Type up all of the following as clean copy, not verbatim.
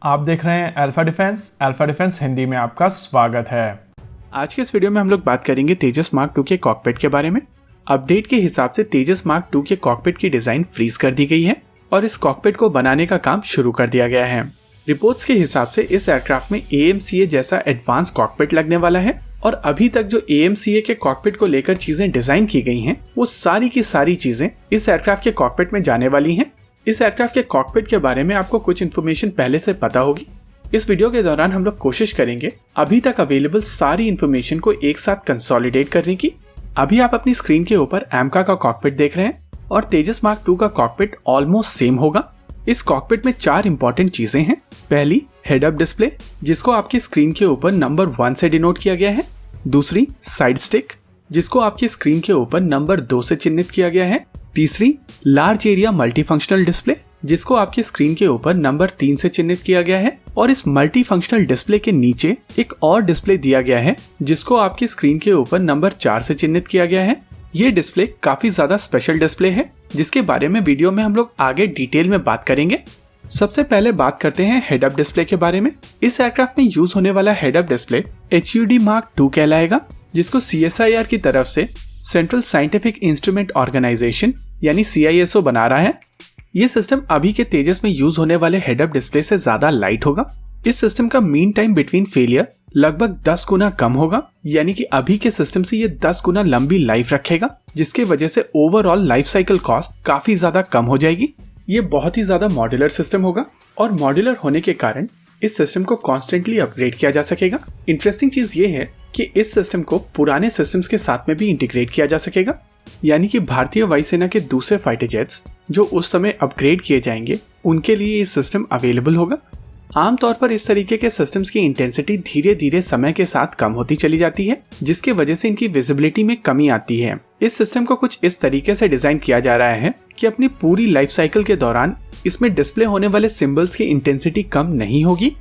आप देख रहे हैं अल्फा डिफेंस हिंदी में आपका स्वागत है। आज के इस वीडियो में हम लोग बात करेंगे तेजस मार्क 2 के कॉकपिट के बारे में। अपडेट के हिसाब से तेजस मार्क 2 के कॉकपिट की डिजाइन फ्रीज कर दी गई है और इस कॉकपिट को बनाने का काम शुरू कर दिया गया है। रिपोर्ट्स के हिसाब से इस एयरक्राफ्ट में AMCA जैसा एडवांस कॉकपिट लगने वाला है और अभी तक जो AMCA के कॉकपिट को लेकर चीजें डिजाइन की गई हैं, वो सारी की सारी चीजें इस एयरक्राफ्ट के कॉकपिट में जाने वाली हैं। इस एयरक्राफ्ट के कॉकपिट के बारे में आपको कुछ इन्फॉर्मेशन पहले से पता होगी। इस वीडियो के दौरान हम लोग कोशिश करेंगे अभी तक अवेलेबल सारी इन्फॉर्मेशन को एक साथ कंसोलिडेट करने की। अभी आप अपनी स्क्रीन के ऊपर AMCA का कॉकपिट देख रहे हैं और तेजस मार्क 2 का कॉकपिट ऑलमोस्ट सेम होगा। इस कॉकपिट में 4 इंपॉर्टेंट चीजें हैं। पहली, हेड अप डिस्प्ले, जिसको आपकी स्क्रीन के ऊपर नंबर 1 से डिनोट किया गया है। दूसरी, साइड स्टिक, जिसको आपकी स्क्रीन के ऊपर नंबर 2 से चिन्हित किया गया है। तीसरी, लार्ज एरिया मल्टीफंक्शनल डिस्प्ले, जिसको आपकी स्क्रीन के ऊपर नंबर 3 से चिन्हित किया गया है। और इस मल्टीफंक्शनल डिस्प्ले के नीचे एक और डिस्प्ले दिया गया है, जिसको आपकी स्क्रीन के ऊपर नंबर 4 से चिन्हित किया गया है। ये डिस्प्ले काफी ज्यादा स्पेशल डिस्प्ले है, जिसके बारे में वीडियो में हम लोग आगे डिटेल में बात करेंगे। सबसे पहले बात करते हैं हेड अप डिस्प्ले के बारे में। इस एयरक्राफ्ट में यूज होने वाला head up display HUD mark 2 कहलाएगा, जिसको CSIR की तरफ से सेंट्रल साइंटिफिक इंस्ट्रूमेंट ऑर्गेनाइजेशन यानी CISO बना रहा है। ये सिस्टम अभी के तेजस में यूज होने वाले हेड अप डिस्प्ले से ज्यादा लाइट होगा। इस सिस्टम का मीन टाइम बिटवीन फेलियर लगभग 10 गुना कम होगा, यानी कि अभी के सिस्टम से ये 10 गुना लंबी लाइफ रखेगा, जिसके वजह से ओवरऑल लाइफ साइकिल कॉस्ट काफी ज्यादा कम हो जाएगी। ये बहुत ही ज्यादा मॉड्यूलर सिस्टम होगा और मॉड्यूलर होने के कारण इस सिस्टम को कॉन्स्टेंटली अपग्रेड किया जा सकेगा। इंटरेस्टिंग चीज ये है कि इस सिस्टम को पुराने सिस्टम्स के साथ में भी इंटीग्रेट किया जा सकेगा, यानी कि भारतीय वायुसेना के दूसरे फाइटर जेट्स जो उस समय अपग्रेड किए जाएंगे, उनके लिए ये सिस्टम अवेलेबल होगा। आमतौर पर इस तरीके के सिस्टम्स की इंटेंसिटी धीरे धीरे समय के साथ कम होती चली जाती है, जिसके वजह से इनकी विजिबिलिटी में कमी आती है। इस सिस्टम को कुछ इस तरीके से डिजाइन किया जा रहा है कि अपनी पूरी लाइफ साइकिल के दौरान इसमें डिस्प्ले होने वाले सिंबल्स की इंटेंसिटी कम नहीं होगी।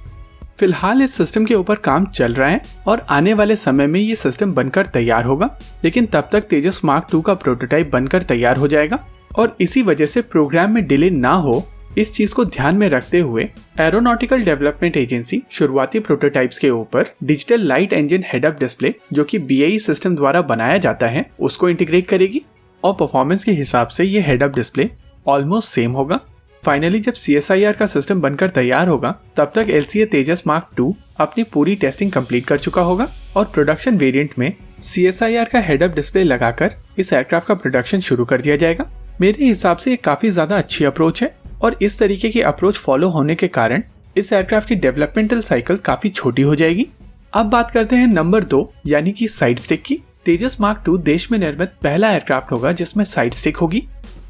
फिलहाल इस सिस्टम के ऊपर काम चल रहा है और आने वाले समय में ये सिस्टम बनकर तैयार होगा, लेकिन तब तक तेजस मार्क 2 का प्रोटोटाइप बनकर तैयार हो जाएगा और इसी वजह से प्रोग्राम में डिले ना हो, इस चीज को ध्यान में रखते हुए एरोनॉटिकल डेवलपमेंट एजेंसी शुरुआती प्रोटोटाइप्स के ऊपर digital light engine head up display, जो कि BAE सिस्टम द्वारा बनाया जाता है, उसको इंटीग्रेट करेगी और परफॉर्मेंस के हिसाब से ये head up display almost same होगा। फाइनली जब CSIR का सिस्टम बनकर तैयार होगा, तब तक LCA तेजस मार्क 2 अपनी पूरी टेस्टिंग कंप्लीट कर चुका होगा और प्रोडक्शन वेरिएंट में CSIR का हेड अप डिस्प्ले लगाकर इस एयरक्राफ्ट का प्रोडक्शन शुरू कर दिया जाएगा। मेरे हिसाब से ये काफी ज्यादा अच्छी अप्रोच है और इस तरीके की अप्रोच फॉलो होने के कारण इस एयरक्राफ्ट की डेवलपमेंटल साइकिल काफी छोटी हो जाएगी। अब बात करते हैं नंबर 2 यानी कि साइड स्टिक की। तेजस मार्क 2 देश में निर्मित पहला एयरक्राफ्ट होगा जिसमें साइड स्टिक होगी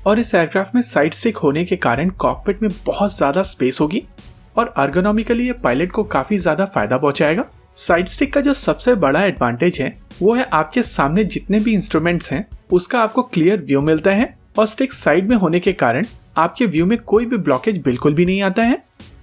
और इस एयरक्राफ्ट में साइड स्टिक होने के कारण कॉकपिट में बहुत ज्यादा स्पेस होगी और अर्गोनॉमिकली ये पायलट को काफी ज्यादा फायदा पहुंचाएगा। साइड स्टिक का जो सबसे बड़ा एडवांटेज है वो है आपके सामने जितने भी इंस्ट्रूमेंट्स हैं उसका आपको क्लियर व्यू मिलता है और स्टिक साइड में होने के कारण आपके व्यू में कोई भी ब्लॉकेज बिल्कुल भी नहीं आता है।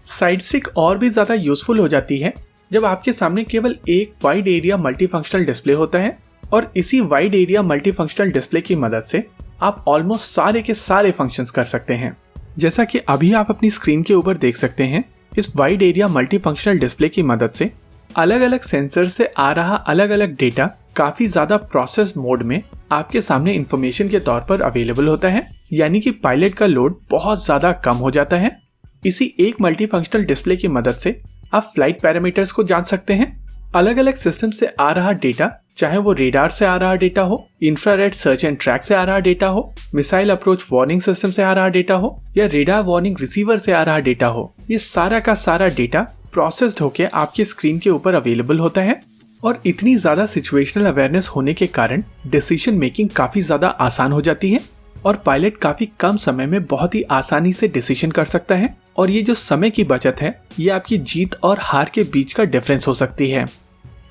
साइड स्टिक और भी ज्यादा यूजफुल हो जाती है जब आपके सामने केवल एक वाइड एरिया मल्टीफंक्शनल डिस्प्ले होता है और इसी वाइड एरिया मल्टीफंक्शनल डिस्प्ले की मदद से आप ऑलमोस्ट सारे के सारे फंक्शंस कर सकते हैं। जैसा कि अभी आप अपनी स्क्रीन के ऊपर देख सकते हैं, इस वाइड एरिया मल्टीफंक्शनल डिस्प्ले की मदद से अलग अलग सेंसर से आ रहा अलग अलग डेटा काफी ज्यादा प्रोसेस मोड में आपके सामने इंफॉर्मेशन के तौर पर अवेलेबल होता है, यानी कि पायलट का लोड बहुत ज्यादा कम हो जाता है। इसी एक मल्टीफंक्शनल डिस्प्ले की मदद से आप फ्लाइट पैरामीटर्स को जान सकते हैं। अलग अलग सिस्टम से आ रहा डेटा, चाहे वो रेडार से आ रहा डेटा हो, इंफ्रारेड सर्च एंड ट्रैक से आ रहा डेटा हो, मिसाइल अप्रोच वार्निंग सिस्टम से आ रहा डेटा हो या रेडार वार्निंग रिसीवर से आ रहा डेटा हो, ये सारा का सारा डेटा प्रोसेस्ड होकर आपकी स्क्रीन के ऊपर अवेलेबल होता है। और इतनी ज्यादा सिचुएशनल अवेयरनेस होने के कारण डिसीजन मेकिंग काफी ज्यादा आसान हो जाती है और पायलट काफी कम समय में बहुत ही आसानी से डिसीजन कर सकता है और ये जो समय की बचत है, ये आपकी जीत और हार के बीच का डिफरेंस हो सकती है।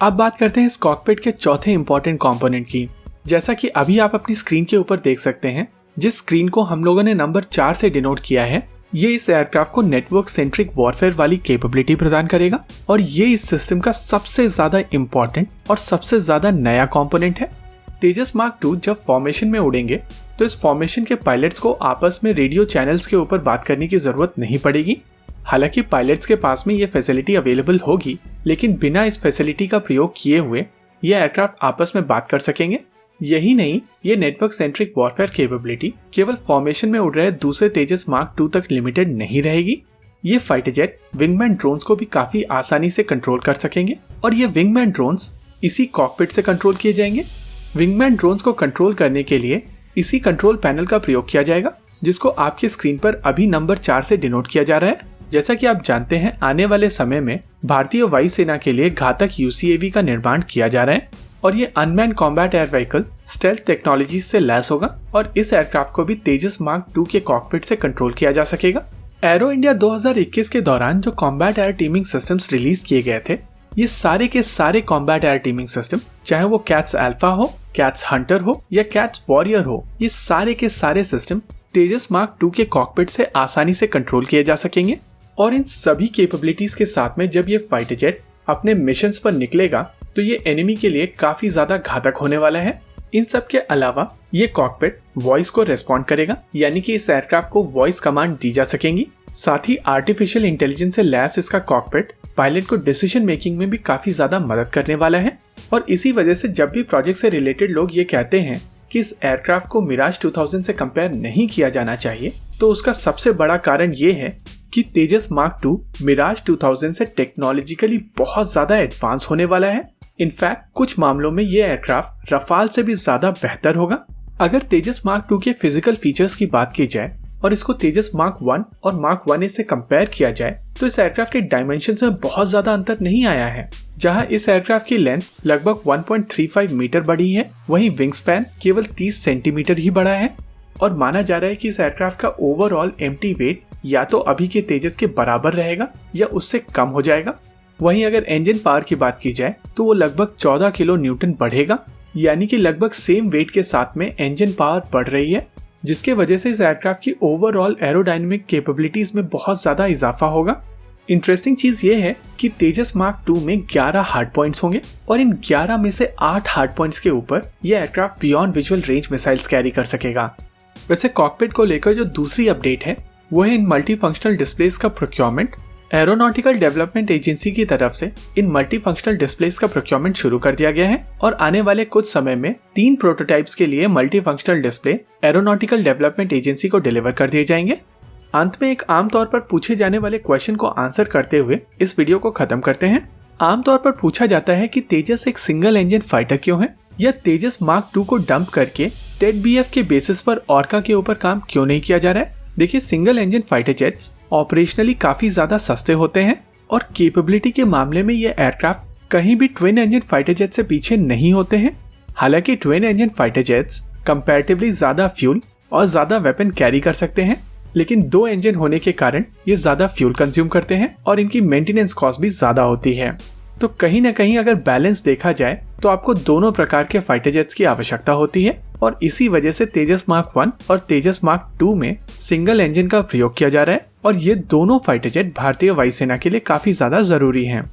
अब बात करते हैं इस कॉकपिट के चौथे इंपॉर्टेंट कंपोनेंट की। जैसा कि अभी आप अपनी स्क्रीन के ऊपर देख सकते हैं, जिस स्क्रीन को हम लोगों ने नंबर 4 से डिनोट किया है, ये इस एयरक्राफ्ट को नेटवर्क सेंट्रिक वॉरफेयर वाली कैपेबिलिटी प्रदान करेगा और ये इस सिस्टम का सबसे ज्यादा इंपॉर्टेंट और सबसे ज्यादा नया कंपोनेंट है। तेजस मार्क 2 जब फॉर्मेशन में उड़ेंगे तो इस फॉर्मेशन के पायलट्स को आपस में रेडियो चैनल्स के ऊपर बात करने की जरूरत नहीं पड़ेगी। हालांकि पायलट्स के पास में ये फैसिलिटी अवेलेबल होगी, लेकिन बिना इस फैसिलिटी का प्रयोग किए हुए ये एयरक्राफ्ट आपस में बात कर सकेंगे। यही नहीं, ये नेटवर्क सेंट्रिक वॉरफेयर कैपेबिलिटी केवल फॉर्मेशन में उड़ रहे दूसरे तेजस मार्क 2 तक लिमिटेड नहीं रहेगी। ये फाइटर जेट विंगमैन ड्रोन्स को भी काफी आसानी से कंट्रोल कर सकेंगे और ये विंगमैन ड्रोन्स इसी कॉकपिट से कंट्रोल किए जाएंगे। विंगमैन ड्रोन्स को कंट्रोल करने के लिए इसी कंट्रोल पैनल का प्रयोग किया जाएगा, जिसको आपके स्क्रीन पर अभी नंबर 4 से डिनोट किया जा रहा है। जैसा कि आप जानते हैं, आने वाले समय में भारतीय वायुसेना के लिए घातक UCAV का निर्माण किया जा रहा है और ये unmanned combat air vehicle stealth technology से लैस होगा और इस एयरक्राफ्ट को भी तेजस मार्क 2 के कॉकपिट से कंट्रोल किया जा सकेगा। एरो इंडिया 2021 के दौरान जो combat air teeming systems release किए गए थे, ये सारे के सारे कॉम्बैट एयर टीमिंग सिस्टम, चाहे वो कैट्स अल्फा हो, कैट्स हंटर हो या कैट्स वॉरियर हो, ये सारे के सारे सिस्टम तेजस मार्क 2 के कॉकपिट से आसानी से कंट्रोल किए जा सकेंगे। और इन सभी कैपेबिलिटीज के साथ में जब ये फाइटर जेट अपने मिशंस पर निकलेगा तो ये एनिमी के लिए काफी ज्यादा घातक होने वाला है। इन सब के अलावा ये कॉकपिट वॉइस को रेस्पॉन्ड करेगा, यानी कि इस एयरक्राफ्ट को वॉइस कमांड दी जा सकेंगी। साथ ही आर्टिफिशियल इंटेलिजेंस से लैस इसका कॉकपिट पायलट को डिसीजन मेकिंग में भी काफी ज्यादा मदद करने वाला है। और इसी वजह से जब भी प्रोजेक्ट से रिलेटेड लोग ये कहते हैं कि इस एयरक्राफ्ट को मिराज 2000 से कंपेयर नहीं किया जाना चाहिए, तो उसका सबसे बड़ा कारण ये है कि तेजस मार्क 2 मिराज 2000 से टेक्नोलॉजिकली बहुत ज्यादा एडवांस होने वाला है। इनफैक्ट कुछ मामलों में ये एयरक्राफ्ट रफाल से भी ज्यादा बेहतर होगा। अगर तेजस मार्क 2 के फिजिकल फीचर्स की बात की जाए और इसको तेजस मार्क 1 और मार्क 1A से कंपेयर किया जाए, तो इस एयरक्राफ्ट के डायमेंशंस में बहुत ज्यादा अंतर नहीं आया है। जहां इस एयरक्राफ्ट की लेंथ लगभग 1.35 मीटर बढ़ी है, वहीं विंग स्पैन केवल 30 सेंटीमीटर ही बढ़ा है। और माना जा रहा है कि इस एयरक्राफ्ट का ओवरऑल एम्प्टी वेट या तो अभी के तेजस के बराबर रहेगा या उससे कम हो जाएगा। वहीं अगर इंजन पावर की बात की जाए तो वो लगभग 14 किलो न्यूटन बढ़ेगा, यानी कि लगभग सेम वेट के साथ में इंजन पावर बढ़ रही है, जिसके वजह से इस एयरक्राफ्ट की ओवरऑल एरोडायनेमिक कैपेबिलिटीज में बहुत ज्यादा इजाफा होगा। इंटरेस्टिंग चीज ये है कि तेजस मार्क 2 में 11 हार्ड पॉइंट्स होंगे और इन 11 में से 8 हार्ड पॉइंट्स के ऊपर यह aircraft beyond visual range missiles carry कर सकेगा। वैसे कॉकपिट को लेकर जो दूसरी अपडेट है वो है इन मल्टी फंक्शनल डिस्प्लेस का प्रोक्योरमेंट। एरोनॉटिकल डेवलपमेंट एजेंसी की तरफ से इन मल्टी फंक्शनल डिस्प्लेस का प्रोक्योरमेंट शुरू कर दिया गया है और आने वाले कुछ समय में 3 प्रोटोटाइप्स के लिए multi functional display aeronautical development agency को डिलीवर कर दिए जाएंगे। अंत में एक आमतौर पर पूछे जाने वाले क्वेश्चन को आंसर करते हुए इस वीडियो को खत्म करते हैं। आमतौर पर पूछा जाता है कि तेजस एक सिंगल इंजन फाइटर क्यों है, या तेजस मार्क 2 को डंप करके टेड BF के बेसिस पर ऑर्का के ऊपर काम क्यों नहीं किया जा रहा है। देखिए, single engine fighter jets operationally काफी ज्यादा सस्ते होते हैं और कैपेबिलिटी के मामले में ये एयरक्राफ्ट कहीं भी ट्विन इंजन फाइटर जेट से पीछे नहीं होते हैं। हालांकि twin engine fighter jets comparatively ज्यादा फ्यूल और ज्यादा वेपन कैरी कर सकते हैं, लेकिन 2 इंजन होने के कारण ये ज्यादा फ्यूल कंज्यूम करते हैं और इनकी मेंटेनेंस कॉस्ट भी ज्यादा होती है। तो कहीं ना कहीं अगर बैलेंस देखा जाए तो आपको दोनों प्रकार के फाइटर जेट्स की आवश्यकता होती है और इसी वजह से तेजस मार्क 1 और तेजस मार्क 2 में सिंगल इंजन का प्रयोग किया जा रहा है और ये दोनों फाइटर जेट भारतीय वायुसेना के लिए काफी ज्यादा जरूरी हैं।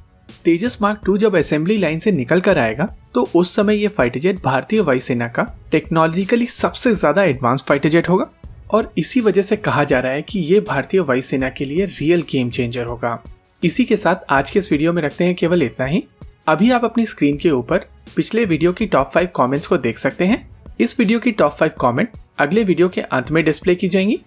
तेजस मार्क 2 जब असेंबली लाइन से निकल कर आएगा तो उस समय ये फाइटर जेट भारतीय वायुसेना का टेक्नोलॉजिकली सबसे ज्यादा एडवांस फाइटर जेट होगा और इसी वजह से कहा जा रहा है कि ये भारतीय वायुसेना के लिए रियल गेम चेंजर होगा। इसी के साथ आज के इस वीडियो में रखते हैं केवल इतना ही। अभी आप अपनी स्क्रीन के ऊपर पिछले वीडियो की टॉप 5 कमेंट्स को देख सकते हैं। इस वीडियो की टॉप 5 कमेंट अगले वीडियो के अंत में डिस्प्ले की जाएंगी।